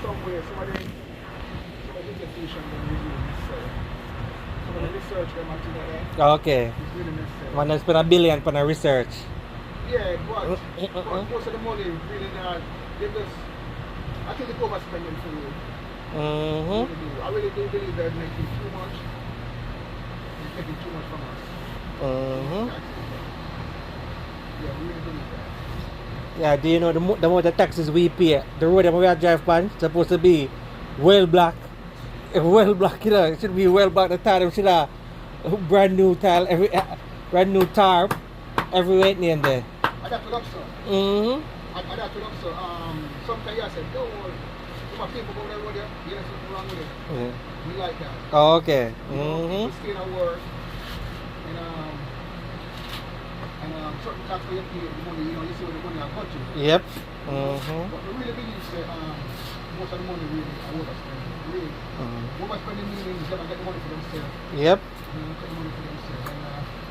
somewhere, some of the education them really necessary. Some of the research them and things like that Okay. is really necessary. Want to spend $1 billion for the research. Yeah, but most of the money really not. They just, I think it's overspending for you. I really do believe they're making too much. It's making too much from us. Yeah, we really believe that. Yeah, do you know the amount of taxes we pay? The road that we are drive on supposed to be well black. Well black, you know, it should be well black. The tire should have brand new tile, brand new tarp, everywhere in there. I got to look, sir. I got to look, sir. Sometimes I said, don't worry. If my people go there with you, there's something wrong with it. We like that. Oh, okay. We stay in our work. And certain tax for your pay, the money, you see where the money I got you. Yep. But we really believe that most of the money really are overspending. Really. Overspending meaning is going to get the money for themselves. Yep. Get the money for themselves. And